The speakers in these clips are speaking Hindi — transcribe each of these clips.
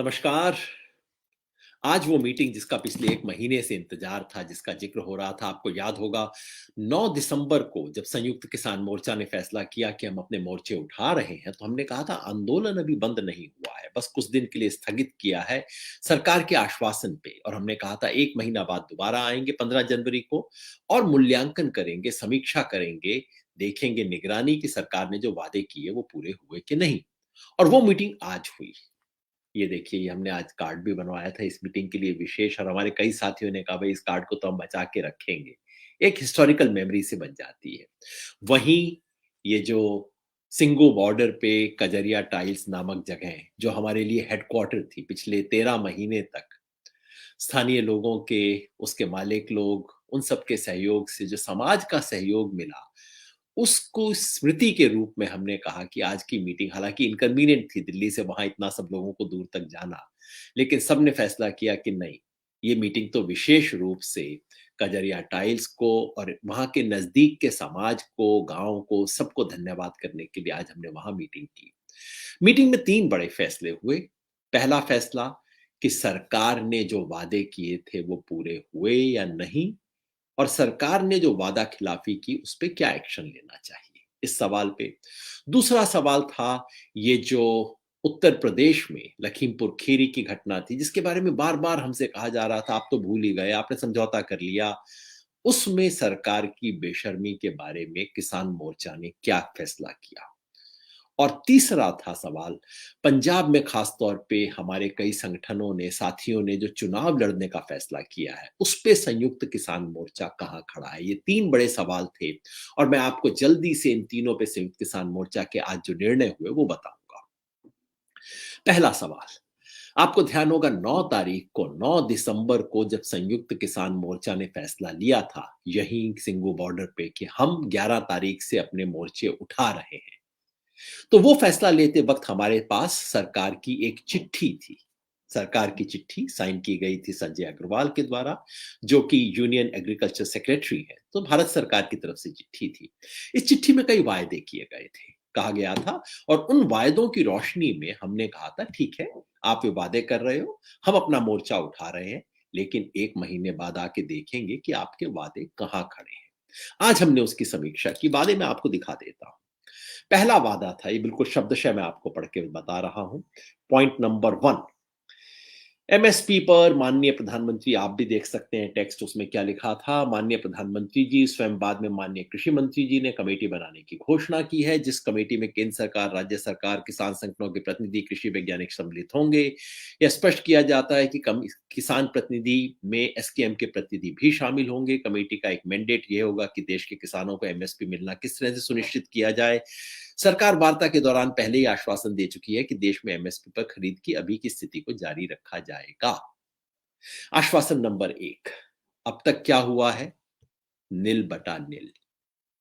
नमस्कार। आज वो मीटिंग जिसका पिछले 1 महीने से इंतजार था, जिसका ज़िक्र हो रहा था, आपको याद होगा 9 दिसंबर को जब संयुक्त किसान मोर्चा ने फैसला किया कि हम अपने मोर्चे उठा रहे हैं, तो हमने कहा था आंदोलन अभी बंद नहीं हुआ है, बस कुछ दिन के लिए स्थगित किया है सरकार के आश्वासन पे। और हमने कहा था 1 महीना बाद दोबारा आएँगे 15 जनवरी को और मूल्यांकन करेंगे, समीक्षा करेंगे, देखेंगे निगरानी कि सरकार ने जो वादे किए वो पूरे हुए कि नहीं। और वो मीटिंग आज हुई। ये देखिए, ये हमने आज कार्ड भी बनवाया था इस मीटिंग के लिए विशेष, और हमारे कई साथियों ने कहा भाई इस कार्ड को तो हम बचा के रखेंगे। एक हिस्टोरिकल मेमोरी से बन जाती है। वहीं ये जो सिंगू बॉर्डर पे कजरिया टाइल्स नामक जगह है, जो हमारे लिए हेडक्वार्टर थी पिछले 13 महीने तक, स्थानीय लोगों के, उसके मालिक लोग, उन सब के सहयोग से जो समाज का सहयोग मिला, उसको स्मृति के रूप में हमने कहा कि आज की मीटिंग हालाँकि इनकन्वीनिएंट थी दिल्ली से वहाँ इतना सब लोगों को दूर तक जाना, लेकिन सबने फैसला किया कि नहीं, ये मीटिंग तो विशेष रूप से कजरिया टाइल्स को और वहाँ के नज़दीक के समाज को, गाँव को, सबको धन्यवाद करने के लिए आज हमने वहाँ मीटिंग की। मीटिंग में 3 बड़े फैसले हुए। पहला फैसला कि सरकार ने जो वादे किए थे वो पूरे हुए या नहीं, और सरकार ने जो वादा खिलाफी की उस पे क्या एक्शन लेना चाहिए, इस सवाल पे। दूसरा सवाल था ये जो उत्तर प्रदेश में लखीमपुर खीरी की घटना थी, जिसके बारे में बार-बार हमसे कहा जा रहा था आप तो भूल ही गए, आपने समझौता कर लिया। उसमें सरकार की बेशर्मी के बारे में किसान मोर्चा ने क्या फैसला किया? और तीसरा था सवाल, पंजाब में खास तौर पे हमारे कई संगठनों ने, साथियों ने जो चुनाव लड़ने का फैसला किया है, उस पे संयुक्त किसान मोर्चा कहाँ खड़ा है? ये 3 बड़े सवाल थे और मैं आपको जल्दी से इन तीनों पे संयुक्त किसान मोर्चा के आज जो निर्णय हुए वो बताऊँगा। पहला सवाल, आपको ध्यान होगा 9 तारीख को, 9 दिसंबर को जब संयुक्त किसान मोर्चा ने फैसला लिया था, यहीं सिंगू बॉर्डर पे कि हम 11 तारीख से अपने मोर्चे उठा रहे हैं। तो वो फैसला लेते वक्त हमारे पास सरकार की एक चिट्ठी थी। सरकार की चिट्ठी साइन की गई थी संजय अग्रवाल के द्वारा, जो कि यूनियन एग्रीकल्चर सेक्रेटरी है। तो भारत सरकार की तरफ से चिट्ठी थी। इस चिट्ठी में कई वायदे किए गए थे, कहा गया था, और उन वायदों की रोशनी में हमने कहा था ठीक है, आप ये वादे कर रहे हो, हम अपना मोर्चा उठा रहे हैं, लेकिन 1 महीने बाद आके देखेंगे कि आपके वादे कहाँ खड़े हैं। आज हमने उसकी समीक्षा की, वादे मैं आपको दिखा देता हूँ। पहला वादा था, ये बिल्कुल शब्दशः मैं आपको पढ़ के बता रहा हूं। पॉइंट नंबर 1, एमएसपी पर माननीय प्रधानमंत्री, आप भी देख सकते हैं टेक्स्ट उसमें क्या लिखा था। माननीय प्रधानमंत्री जी स्वयं बाद में माननीय कृषि मंत्री जी ने कमेटी बनाने की घोषणा की है, जिस कमेटी में केंद्र सरकार, राज्य सरकार, किसान संगठनों के प्रतिनिधि, कृषि वैज्ञानिक सम्मिलित होंगे। यह स्पष्ट किया जाता है कि किसान प्रतिनिधि में एसकेएम के प्रतिनिधि भी शामिल होंगे। कमेटी का एक मैंडेट यह होगा कि देश के किसानों को एमएसपी मिलना किस तरह से सुनिश्चित किया जाए। सरकार वार्ता के दौरान पहले ही आश्वासन दे चुकी है कि देश में एमएसपी पर खरीद की अभी की स्थिति को जारी रखा जाएगा। आश्वासन नंबर 1, अब तक क्या हुआ है? निल बटा निल।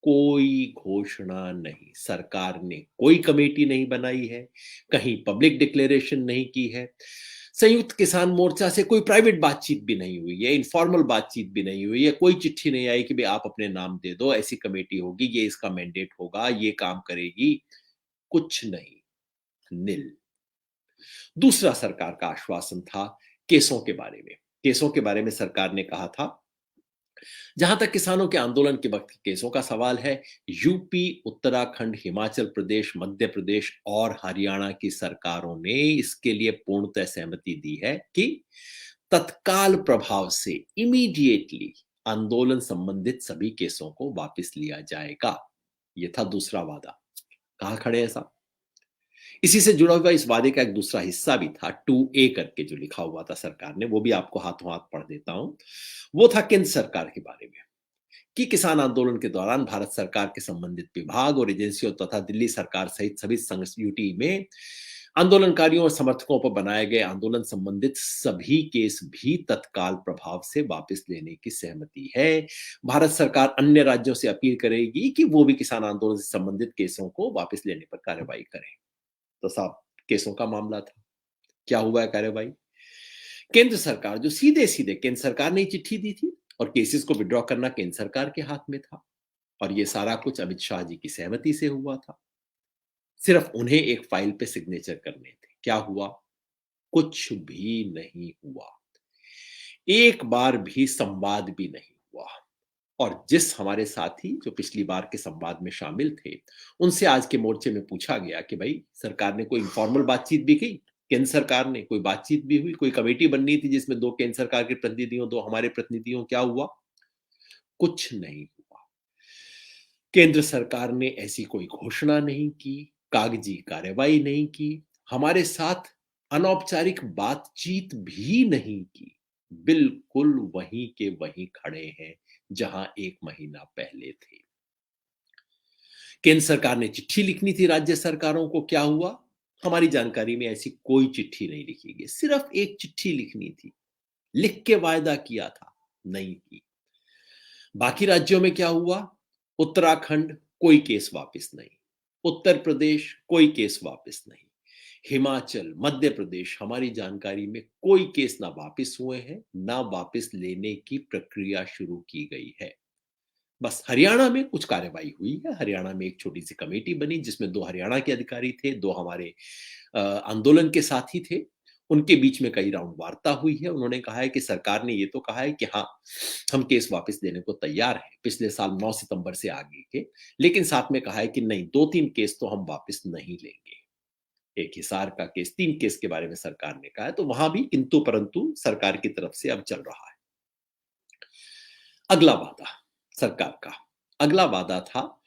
कोई घोषणा नहीं, सरकार ने कोई कमेटी नहीं बनाई है, कहीं पब्लिक डिक्लेरेशन नहीं की है, संयुक्त किसान मोर्चा से कोई प्राइवेट बातचीत भी नहीं हुई है, इनफॉर्मल बातचीत भी नहीं हुई है, कोई चिट्ठी नहीं आई कि भाई आप अपने नाम दे दो, ऐसी कमेटी होगी, ये इसका मैंडेट होगा, ये काम करेगी। कुछ नहीं, निल। दूसरा सरकार का आश्वासन था केसों के बारे में। केसों के बारे में सरकार ने कहा था, जहां तक किसानों के आंदोलन के वक्त के केसों का सवाल है, यूपी, उत्तराखंड, हिमाचल प्रदेश, मध्य प्रदेश और हरियाणा की सरकारों ने इसके लिए पूर्णतः सहमति दी है कि तत्काल प्रभाव से इमीडिएटली आंदोलन संबंधित सभी केसों को वापस लिया जाएगा। यह था दूसरा वादा। कहां खड़े हैं साहब? इसी से जुड़ा हुआ इस वादे का एक दूसरा हिस्सा भी था, 2A करके जो लिखा हुआ था सरकार ने, वो भी आपको हाथों हाथ पढ़ देता हूं। वो था केंद्र सरकार के बारे में कि किसान आंदोलन के दौरान भारत सरकार के संबंधित विभाग और एजेंसियों तथा दिल्ली सरकार सहित सभी संघ यूटी में आंदोलनकारियों और समर्थकों पर बनाए गए आंदोलन संबंधित सभी केस भी तत्काल प्रभाव से वापस लेने की सहमति है। भारत सरकार अन्य राज्यों से अपील करेगी कि वो भी किसान आंदोलन से संबंधित केसों को वापस लेने पर कार्रवाई करें। तो साहब, केसों का मामला था। क्या हुआ है कार्रवाई? केंद्र सरकार जो सीधे-सीधे, केंद्र सरकार ने ही चिट्ठी दी थी और केसेस को विथड्रॉ करना केंद्र सरकार के हाथ में था, और ये सारा कुछ अमित शाह जी की सहमति से हुआ था। सिर्फ उन्हें एक फाइल पे सिग्नेचर करने थे। क्या हुआ? कुछ भी नहीं हुआ। एक बार भी संवाद भी नहीं हुआ। और जिस हमारे साथी जो पिछली बार के संवाद में शामिल थे, उनसे आज के मोर्चे में पूछा गया कि भाई सरकार ने कोई इनफॉर्मल बातचीत भी की? केंद्र सरकार ने कोई बातचीत भी हुई? कोई कमेटी बननी थी जिसमें 2 केंद्र सरकार के प्रतिनिधि हों, 2 हमारे प्रतिनिधि हों, क्या हुआ? कुछ नहीं हुआ। केंद्र सरकार ने ऐसी कोई घोषणा नहीं की, कागजी कार्रवाई नहीं की, हमारे साथ अनौपचारिक बातचीत भी नहीं की। बिल्कुल वहीं के वहीं खड़े हैं, जहां 1 महीना पहले थे। केंद्र सरकार ने चिट्ठी लिखनी थी राज्य सरकारों को, क्या हुआ? हमारी जानकारी में ऐसी कोई चिट्ठी नहीं लिखी गई। सिर्फ एक चिट्ठी लिखनी थी, लिख के वायदा किया था, नहीं की। बाकी राज्यों में क्या हुआ? उत्तराखंड कोई केस वापस नहीं, उत्तर प्रदेश कोई केस वापस नहीं, हिमाचल, मध्य प्रदेश हमारी जानकारी में कोई केस ना वापस हुए हैं, ना वापस लेने की प्रक्रिया शुरू की गई है। बस हरियाणा में कुछ कार्रवाई हुई है। हरियाणा में एक छोटी सी कमेटी बनी जिसमें 2 हरियाणा के अधिकारी थे, 2 हमारे आंदोलन के साथी थे। उनके बीच में कई राउंड वार्ता हुई है। उन्होंने कहा है कि सरकार ने ये तो कहा है कि हाँ, हम केस वापस देने को तैयार हैं, पिछले साल 9 सितंबर से आगे के। लेकिन साथ में कहा है कि नहीं, 2-3 केस तो हम वापस नहीं लेंगे। एक हिसार का केस, 3 केस के बारे में सरकार ने कहा है, तो वहां भी किंतु परंतु सरकार की तरफ से अब चल रहा है। अगला वादा सरकार का, अगला वादा था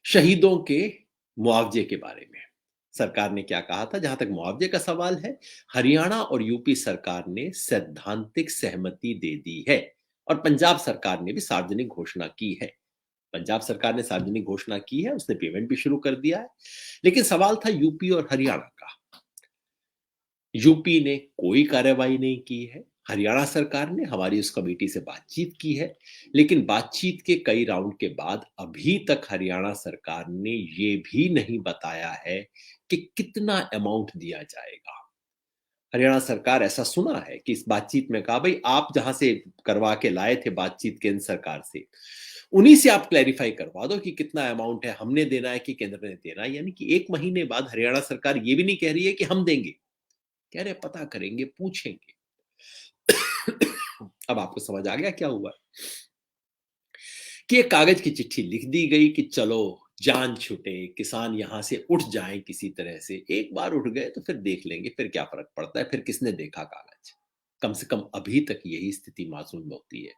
शहीदों के मुआवजे के बारे में। सरकार ने क्या कहा था? जहां तक मुआवजे का सवाल है, हरियाणा और यूपी सरकार ने सैद्धांतिक सहमति दे दी है और पंजाब सरकार ने भी सार्वजनिक घोषणा की है। पंजाब सरकार ने सार्वजनिक घोषणा की है, उसने पेमेंट भी शुरू कर दिया है। लेकिन सवाल था यूपी और हरियाणा का। यूपी ने कोई कार्रवाई नहीं की है। हरियाणा सरकार ने हमारी उस कमेटी से बातचीत की है, लेकिन बातचीत के कई राउंड के बाद अभी तक हरियाणा सरकार ने ये भी नहीं बताया है कि कितना अमाउंट दिया जाएगा। हरियाणा सरकार ऐसा सुना है कि इस बातचीत में कहा, भाई आप जहां से करवा के लाए थे बातचीत केंद्र सरकार से, उन्हीं से आप क्लैरिफाई करवा दो कि कितना अमाउंट है, हमने देना है कि केंद्र ने देना है। यानी कि 1 महीने बाद हरियाणा सरकार ये भी नहीं कह रही है कि हम देंगे, कह रहे पता करेंगे, पूछेंगे। अब आपको समझ आ गया क्या हुआ? कि एक कागज की चिट्ठी लिख दी गई कि चलो जान छूटे, किसान यहां से उठ जाएं किसी तरह से। एक बार उठ गए तो फिर देख लेंगे, फिर क्या फर्क पड़ता है, फिर किसने देखा कागज। कम से कम अभी तक यही स्थिति मासूम होती है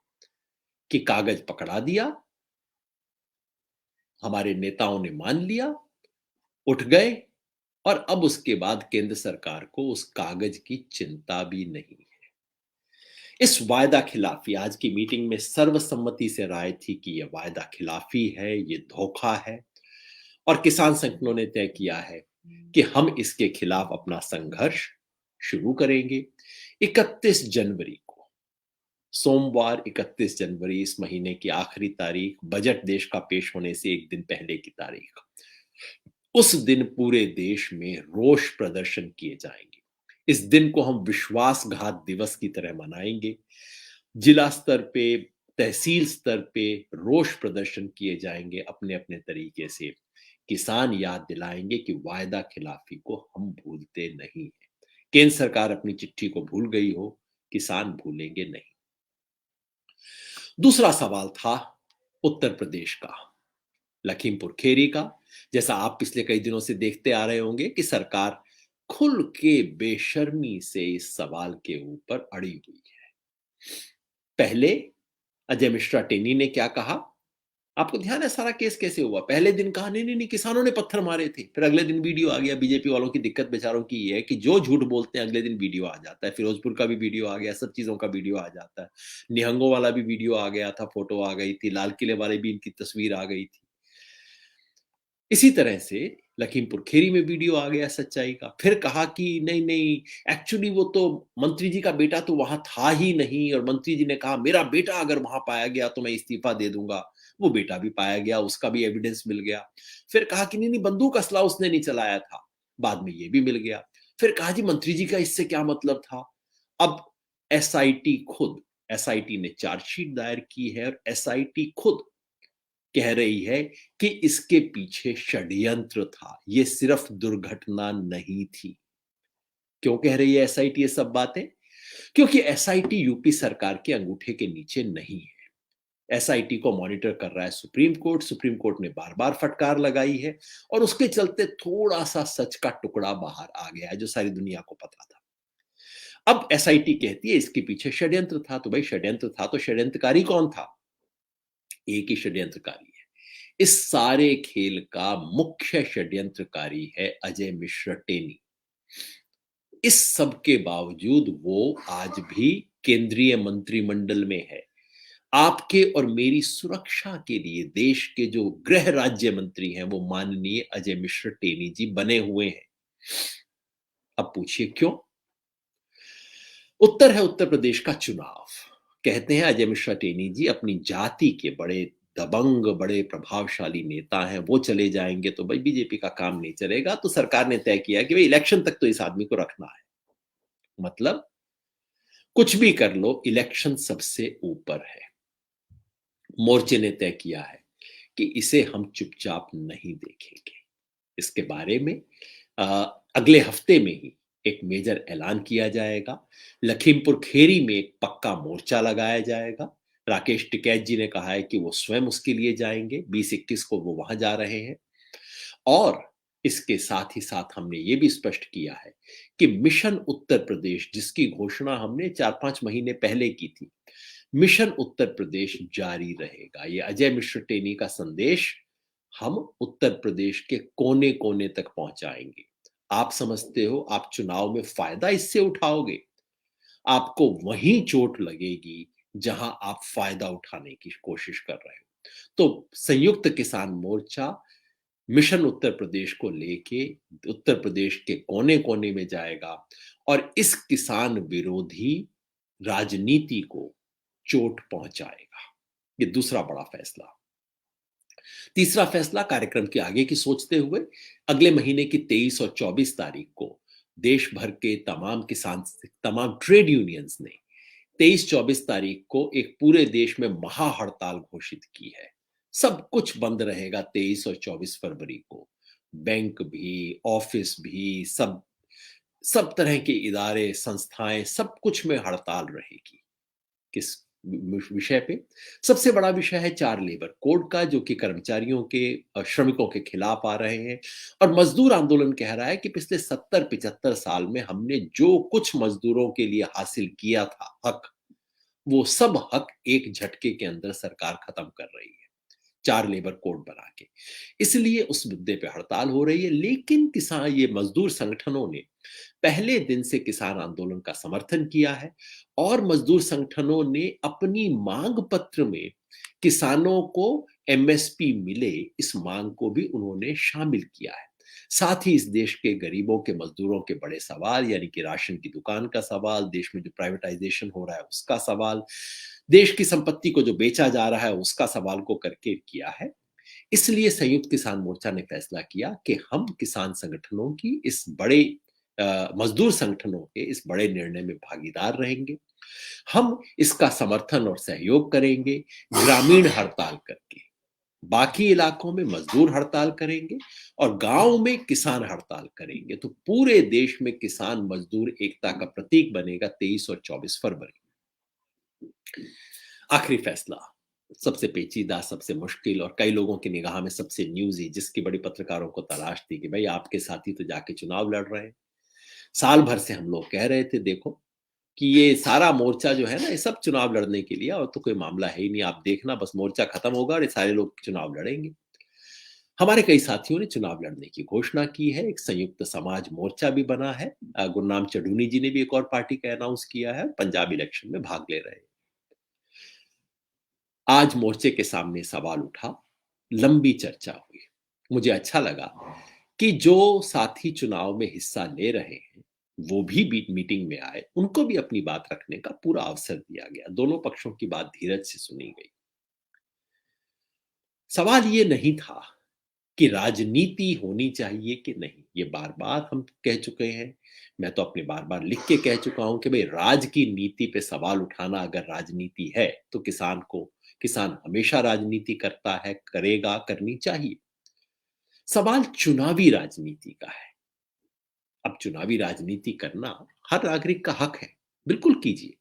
कि कागज पकड़ा दिया, हमारे नेताओं ने मान लिया, उठ गए, और अब उसके बाद केंद्र सरकार को उस कागज की चिंता भी नहीं। इस वायदा खिलाफी आज की मीटिंग में सर्वसम्मति से राय थी कि यह वायदा खिलाफी है, ये धोखा है, और किसान संगठनों ने तय किया है कि हम इसके खिलाफ अपना संघर्ष शुरू करेंगे। 31 जनवरी को, सोमवार 31 जनवरी, इस महीने की आखिरी तारीख, बजट देश का पेश होने से एक दिन पहले की तारीख, उस दिन पूरे देश में रोष प्रदर्शन किए जाएंगे। इस दिन को हम विश्वासघात दिवस की तरह मनाएंगे। जिला स्तर पे, तहसील स्तर पे रोष प्रदर्शन किए जाएंगे अपने अपने तरीके से। किसान याद दिलाएंगे कि वायदा खिलाफी को हम भूलते नहीं हैं। केंद्र सरकार अपनी चिट्ठी को भूल गई हो, किसान भूलेंगे नहीं। दूसरा सवाल था उत्तर प्रदेश का, लखीमपुर खीरी का। जैसा आप पिछले कई दिनों से देखते आ रहे होंगे कि सरकार खुल के बेशर्मी से इस सवाल के ऊपर अड़ी हुई है। पहले अजय मिश्रा टेनी ने क्या कहा? आपको ध्यान है सारा केस कैसे हुआ? पहले दिन कहा नहीं नहीं नहीं, किसानों ने पत्थर मारे थे। फिर अगले दिन वीडियो आ गया। बीजेपी वालों की दिक्कत बेचारों की ये है कि जो झूठ बोलते हैं अगले दिन वीडियो आ जाता है। फिरोजपुर का भी वीडियो आ गया, सब चीजों का वीडियो आ जाता है। निहंगों वाला भी वीडियो आ गया था, फोटो आ गई थी, लाल किले वाले भी इनकी तस्वीर आ गई थी। इसी तरह से लखीमपुर खीरी में वीडियो आ गया सच्चाई का। फिर कहा कि नहीं नहीं, एक्चुअली वो तो मंत्री जी का बेटा तो वहां था ही नहीं, और मंत्री जी ने कहा मेरा बेटा अगर वहां पाया गया तो मैं इस्तीफा दे दूंगा। वो बेटा भी पाया गया, उसका भी एविडेंस मिल गया। फिर कहा कि नहीं नहीं, बंदूक असला उसने नहीं चलाया था, बाद में ये भी मिल गया। फिर कहा जी मंत्री जी का इससे क्या मतलब था। अब एसआईटी खुद, एसआईटी ने चार्जशीट दायर की है और एसआईटी खुद कह रही है कि इसके पीछे षड्यंत्र था, ये सिर्फ दुर्घटना नहीं थी। क्यों कह रही है एसआईटी ये सब बातें? क्योंकि एसआईटी यूपी सरकार के अंगूठे के नीचे नहीं है। एसआईटी को मॉनिटर कर रहा है सुप्रीम कोर्ट। सुप्रीम कोर्ट ने बार-बार फटकार लगाई है और उसके चलते थोड़ा-सा सच का टुकड़ा बाहर आ गया है, जो सारी दुनिया को पता था। अब एसआईटी कहती है इसके पीछे षड्यंत्र था, तो भाई षड्यंत्र था तो षड्यंत्रकारी कौन था? एक ही षड्यंत्रकारी है। इस सारे खेल का मुख्य षड्यंत्रकारी है अजय मिश्र टेनी। इस सब के बावजूद वो आज भी केंद्रीय मंत्रिमंडल में है। आपके और मेरी सुरक्षा के लिए देश के जो गृह राज्य मंत्री हैं वो माननीय अजय मिश्र टेनी जी बने हुए हैं। अब पूछिए क्यों? उत्तर है उत्तर प्रदेश का चुनाव। कहते हैं अजय मिश्रा टेनी जी अपनी जाति के बड़े दबंग, बड़े प्रभावशाली नेता हैं, वो चले जाएंगे तो भाई बीजेपी का काम नहीं चलेगा। तो सरकार ने तय किया कि भाई इलेक्शन तक तो इस आदमी को रखना है। मतलब कुछ भी कर लो, इलेक्शन सबसे ऊपर है। मोर्चे ने तय किया है कि इसे हम चुपचाप नहीं देखेंगे। इसके बारे में अ, अगले हफ्ते में ही एक मेजर ऐलान किया जाएगा। लखीमपुर खेरी में एक पक्का मोर्चा लगाया जाएगा। राकेश टिकैत जी ने कहा है कि वो स्वयं उसके लिए जाएंगे। 20-21 को वो वहां जा रहे हैं। और इसके साथ ही साथ हमने ये भी स्पष्ट किया है कि मिशन उत्तर प्रदेश, जिसकी घोषणा हमने 4-5 महीने पहले की थी, मिशन उत्तर प्रदेश जारी रहेगा। ये अजय मिश्र टेनी का संदेश हम उत्तर प्रदेश के कोने कोने तक पहुंचाएंगे। आप समझते हो आप चुनाव में फायदा इससे उठाओगे? आपको वहीं चोट लगेगी जहां आप फायदा उठाने की कोशिश कर रहे हो। तो संयुक्त किसान मोर्चा मिशन उत्तर प्रदेश को लेके उत्तर प्रदेश के कोने कोने में जाएगा और इस किसान विरोधी राजनीति को चोट पहुंचाएगा। ये दूसरा बड़ा फैसला। तीसरा फैसला कार्यक्रम के आगे की सोचते हुए अगले महीने की 23 और 24 तारीख को देश भर के तमाम ट्रेड यूनियंस ने 23-24 तारीख को एक पूरे देश में महा हड़ताल घोषित की है। सब कुछ बंद रहेगा 23 और 24 फरवरी को। बैंक भी, ऑफिस भी, सब सब तरह के इदारे, संस्थाएं, सब कुछ में हड़ताल रहेगी। किस विषय पे? सबसे बड़ा विषय है 4 लेबर कोड का, जो कि कर्मचारियों के श्रमिकों के खिलाफ आ रहे हैं। और मजदूर आंदोलन कह रहा है कि पिछले 70-75 साल में हमने जो कुछ मजदूरों के लिए हासिल किया था हक, वो सब हक एक झटके के अंदर सरकार खत्म कर रही है, 4 लेबर कोड बना के। इसलिए उस मुद्दे पे हड़ताल हो रही है। लेकिन किसान, ये मजदूर संगठनों ने पहले दिन से किसान आंदोलन का समर्थन किया है और मजदूर संगठनों ने अपनी मांग पत्र में किसानों को एमएसपी मिले, इस मांग को भी उन्होंने शामिल किया है। साथ ही इस देश के गरीबों के, मजदूरों के बड़े सवाल, यानी कि राशन की दुकान का सवाल, देश में जो प्राइवेटाइजेशन हो रहा है उसका सवाल, देश की संपत्ति को जो बेचा जा रहा है उसका सवाल को करके किया है। इसलिए संयुक्त किसान मोर्चा ने फैसला किया कि हम किसान संगठनों की इस बड़े मजदूर संगठनों के इस बड़े निर्णय में भागीदार रहेंगे। हम इसका समर्थन और सहयोग करेंगे, ग्रामीण हड़ताल करके। बाकी इलाकों में मजदूर हड़ताल करेंगे और गांव में किसान हड़ताल करेंगे। तो पूरे देश में किसान मजदूर एकता का प्रतीक बनेगा 23 और 24 फरवरी। आखिरी फैसला, सबसे पेचीदा, सबसे मुश्किल और कई लोगों की निगाह में सबसे न्यूज़ी, जिसकी बड़ी पत्रकारों को तलाश थी कि भाई आपके साथी तो जाके चुनाव लड़ रहे हैं। साल भर से हम लोग कह रहे थे देखो कि ये सारा मोर्चा जो है ना, ये सब चुनाव लड़ने के लिए, और तो कोई मामला है ही नहीं। आप देखना बस मोर्चा खत्म होगा और ये सारे लोग चुनाव लड़ेंगे। हमारे कई साथियों ने चुनाव लड़ने की घोषणा की है। एक संयुक्त समाज मोर्चा भी बना है। गुरनाम चढ़ूनी जी ने भी एक और पार्टी का अनाउंस किया है, पंजाब इलेक्शन में भाग ले रहे हैं। आज मोर्चे के सामने सवाल उठा, लंबी चर्चा हुई। मुझे अच्छा लगा कि जो साथी चुनाव में हिस्सा ले रहे हैं वो भी मीटिंग में आए, उनको भी अपनी बात रखने का पूरा अवसर दिया गया। दोनों पक्षों की बात धीरज से सुनी गई। सवाल ये नहीं था कि राजनीति होनी चाहिए कि नहीं, ये बार बार हम कह चुके हैं। मैं तो अपने बार बार लिख के कह चुका हूं कि भाई राज की नीति पे सवाल उठाना अगर राजनीति है तो किसान हमेशा राजनीति करता है, करेगा, करनी चाहिए। सवाल चुनावी राजनीति का है। अब चुनावी राजनीति करना हर नागरिक का हक है, बिल्कुल कीजिए।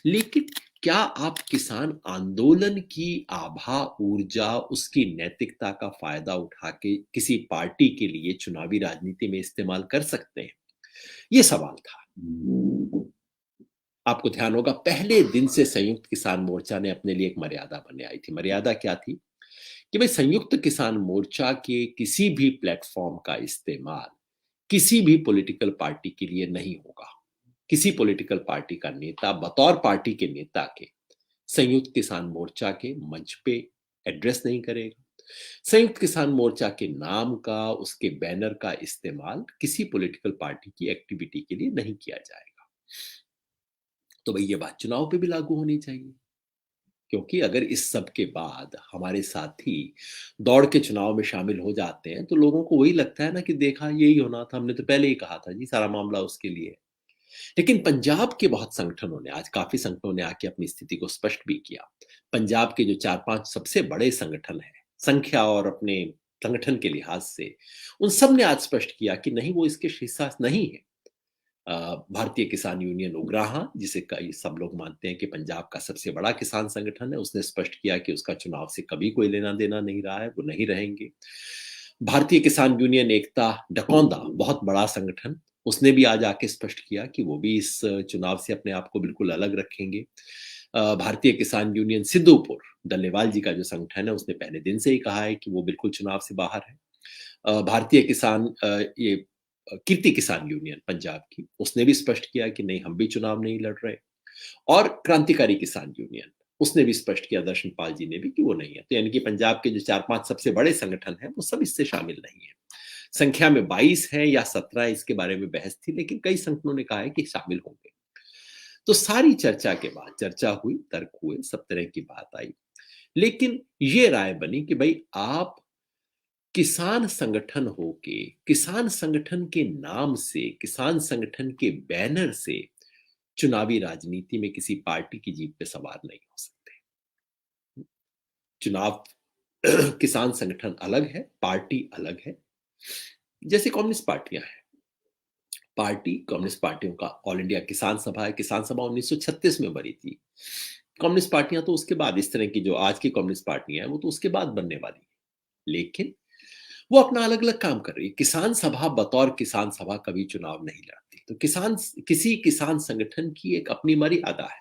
लेकिन क्या आप किसान आंदोलन की आभा, ऊर्जा, उसकी नैतिकता का फायदा उठा के किसी पार्टी के लिए चुनावी राजनीति में इस्तेमाल कर सकते हैं? ये सवाल था। आपको ध्यान होगा पहले दिन से संयुक्त किसान मोर्चा ने अपने लिए एक मर्यादा बनाई थी। मर्यादा क्या थी? कि भाई संयुक्त किसान मोर्चा के किसी भी प्लेटफॉर्म का इस्तेमाल किसी भी पॉलिटिकल पार्टी के लिए नहीं होगा। किसी पॉलिटिकल पार्टी का नेता बतौर पार्टी के नेता के संयुक्त किसान मोर्चा के मंच पे एड्रेस नहीं करेगा। संयुक्त किसान मोर्चा के नाम का, उसके बैनर का इस्तेमाल किसी पॉलिटिकल पार्टी की एक्टिविटी के लिए नहीं किया जाएगा। तो भाई ये बात चुनाव पे भी लागू होनी चाहिए, क्योंकि अगर इस सब के बाद हमारे साथी दौड़ के चुनाव में शामिल हो जाते हैं तो लोगों को वही लगता है ना कि देखा यही होना था, हमने तो पहले ही कहा था जी, सारा मामला उसके लिए है। लेकिन पंजाब के बहुत संगठनों ने, आज काफी संगठनों ने आके अपनी स्थिति को स्पष्ट भी किया। पंजाब के जो 4-5 सबसे बड़े संगठन हैं, संख्या और अपने संगठन के लिहाज से, उन सब ने आज स्पष्ट किया कि नहीं, वो इसके हिस्सा नहीं है। भारतीय किसान यूनियन उग्राहा, जिसे कई सब लोग मानते हैं कि पंजाब का सबसे बड़ा किसान संगठन है, उसने स्पष्ट किया कि उसका चुनाव से कभी कोई लेना देना नहीं रहा है, वो नहीं रहेंगे। भारतीय किसान यूनियन एकता डकौंदा, बहुत बड़ा संगठन, उसने भी आज आके स्पष्ट किया कि वो भी इस चुनाव से अपने आप को बिल्कुल अलग रखेंगे। भारतीय किसान यूनियन सिद्धूपुर, डल्लेवाल जी का जो संगठन है, उसने पहले दिन से ही कहा है कि वो बिल्कुल चुनाव से बाहर है। भारतीय किसान ये कीर्ति किसान यूनियन पंजाब की, उसने भी स्पष्ट किया कि नहीं, हम भी चुनाव नहीं लड़ रहे। और क्रांतिकारी किसान यूनियन, उसने भी स्पष्ट किया, दर्शन पाल जी ने भी, कि वो नहीं है। तो यानी कि पंजाब के जो 4-5 सबसे बड़े संगठन हैं, वो सब इससे शामिल नहीं है। संख्या में 22 है या 17, इसके बारे में बहस थी, लेकिन कई संगठनों ने कहा है कि शामिल होंगे। तो सारी चर्चा के बाद, चर्चा हुई, तर्क हुए, सब तरह की बात आई, लेकिन ये राय बनी कि भाई आप किसान संगठन होके, किसान संगठन के नाम से, किसान संगठन के बैनर से चुनावी राजनीति में किसी पार्टी की जीत पे सवार नहीं हो सकते। चुनाव किसान संगठन अलग है, पार्टी अलग है। जैसे कम्युनिस्ट पार्टियां हैं, पार्टी कम्युनिस्ट पार्टियों का ऑल इंडिया किसान सभा है, किसान सभा 1936 में बनी थी। कम्युनिस्ट पार्टियां तो उसके बाद, इस तरह की जो आज की कम्युनिस्ट पार्टियां हैं, वो तो उसके बाद बनने वाली है। लेकिन वो अपना अलग अलग काम कर रही है। किसान सभा बतौर किसान सभा कभी चुनाव नहीं लड़ती। तो किसी किसान संगठन की एक अपनी मर्यादा है।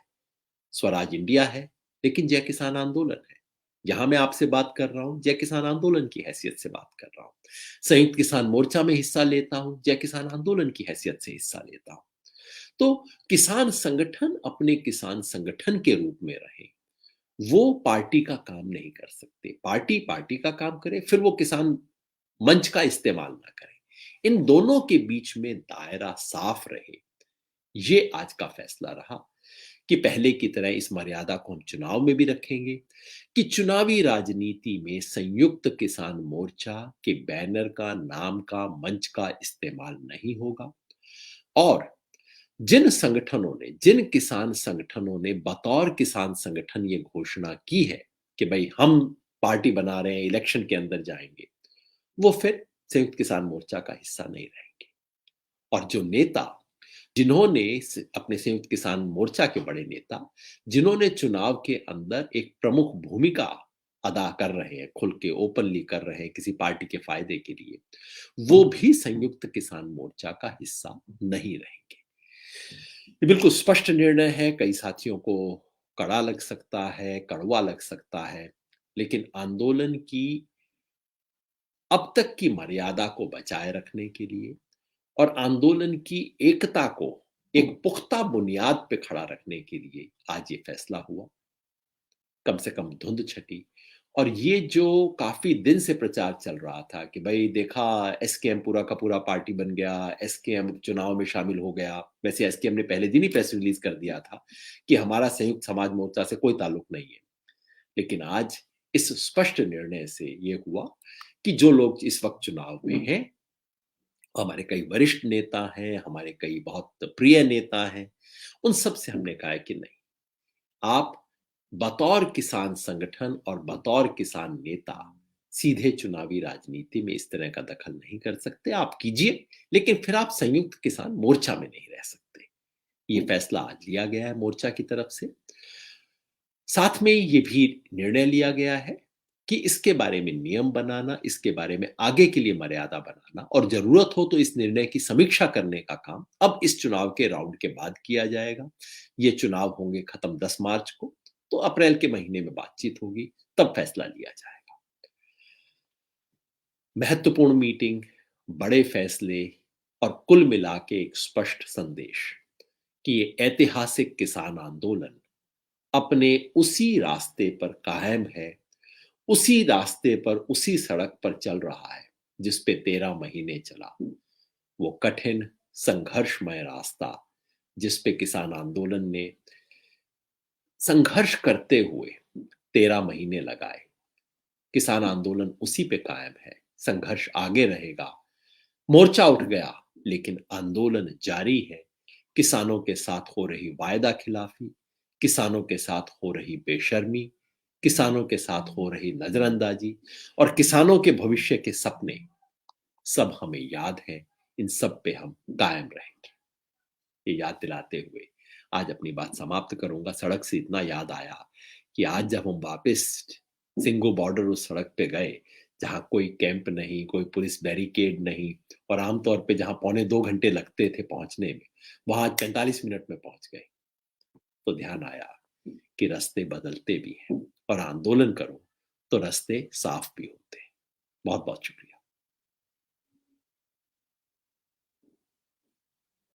स्वराज इंडिया है, लेकिन जय किसान आंदोलन है। यहां मैं आपसे बात कर रहा हूं, जय किसान आंदोलन की हैसियत से बात कर रहा हूं। संयुक्त किसान मोर्चा में हिस्सा लेता हूं, जय किसान आंदोलन की हैसियत से हिस्सा लेता हूं। तो किसान संगठन अपने किसान संगठन के रूप में रहे, वो पार्टी का काम नहीं कर सकते। पार्टी पार्टी का काम करे, फिर वो किसान मंच का इस्तेमाल ना करें। इन दोनों के बीच में दायरा साफ रहे, ये आज का फैसला रहा कि पहले की तरह इस मर्यादा को हम चुनाव में भी रखेंगे कि चुनावी राजनीति में संयुक्त किसान मोर्चा के बैनर का, नाम का, मंच का इस्तेमाल नहीं होगा। और जिन किसान संगठनों ने बतौर किसान संगठन ये घोषणा की है कि भाई हम पार्टी बना रहे हैं, इलेक्शन के अंदर जाएंगे, वो फिर संयुक्त किसान मोर्चा का हिस्सा नहीं रहेंगे। और जो नेता, जिन्होंने अपने संयुक्त किसान मोर्चा के बड़े नेता, जिन्होंने चुनाव के अंदर एक प्रमुख भूमिका अदा कर रहे हैं, खुल के ओपनली कर रहे हैं किसी पार्टी के फायदे के लिए, वो भी संयुक्त किसान मोर्चा का हिस्सा नहीं रहेंगे। ये बिल्कुल स्पष्ट निर्णय है। कई साथियों को कड़ा लग सकता है, कड़वा लग सकता है, लेकिन आंदोलन की अब तक की मर्यादा को बचाए रखने के लिए और आंदोलन की एकता को एक पुख्ता बुनियाद पे खड़ा रखने के लिए आज ये फैसला हुआ। कम से कम धुंध छटी। और ये जो काफी दिन से प्रचार चल रहा था कि भाई देखा, एसकेएम पूरा का पूरा पार्टी बन गया, एसकेएम चुनाव में शामिल हो गया। वैसे एसकेएम ने पहले दिन ही प्रेस रिलीज कर दिया था कि हमारा संयुक्त समाज मोर्चा से कोई ताल्लुक नहीं है। लेकिन आज इस स्पष्ट निर्णय से ये हुआ कि जो लोग इस वक्त चुनाव में हैं, हमारे कई वरिष्ठ नेता हैं, हमारे कई बहुत प्रिय नेता हैं, उन सब से हमने कहा है कि नहीं, आप बतौर किसान संगठन और बतौर किसान नेता सीधे चुनावी राजनीति में इस तरह का दखल नहीं कर सकते। आप कीजिए, लेकिन फिर आप संयुक्त किसान मोर्चा में नहीं रह सकते। ये फैसला आज लिया गया है मोर्चा की तरफ से। साथ में ये भी निर्णय लिया गया है कि इसके बारे में नियम बनाना, इसके बारे में आगे के लिए मर्यादा बनाना और जरूरत हो तो इस निर्णय की समीक्षा करने का काम अब इस चुनाव के राउंड के बाद किया जाएगा। ये चुनाव होंगे खत्म 10 मार्च को, तो अप्रैल के महीने में बातचीत होगी, तब फैसला लिया जाएगा। महत्वपूर्ण मीटिंग, बड़े फैसले और कुल मिला के एक स्पष्ट संदेश कि ये ऐतिहासिक किसान आंदोलन अपने उसी रास्ते पर कायम है, उसी रास्ते पर, उसी सड़क पर चल रहा है जिस पे 13 महीने चला। वो कठिन संघर्षमय रास्ता जिस पे किसान आंदोलन ने संघर्ष करते हुए 13 महीने लगाए, किसान आंदोलन उसी पे कायम है। संघर्ष आगे रहेगा। मोर्चा उठ गया, लेकिन आंदोलन जारी है। किसानों के साथ हो रही वायदा खिलाफी, किसानों के साथ हो रही बेशर्मी, किसानों के साथ हो रही नजरअंदाजी और किसानों के भविष्य के सपने, सब हमें याद है। इन सब पे हम कायम रहेंगे। ये याद दिलाते हुए आज अपनी बात समाप्त करूंगा। सड़क से इतना याद आया कि आज जब हम वापस सिंगो बॉर्डर उस सड़क पे गए जहां कोई कैंप नहीं, कोई पुलिस बैरिकेड नहीं, और आमतौर पे जहां पौने 2 घंटे लगते थे पहुंचने में, वहां 45 मिनट में पहुंच गए, तो ध्यान आया कि रास्ते बदलते भी हैं और आंदोलन करो तो रास्ते साफ भी होते हैं। बहुत बहुत शुक्रिया।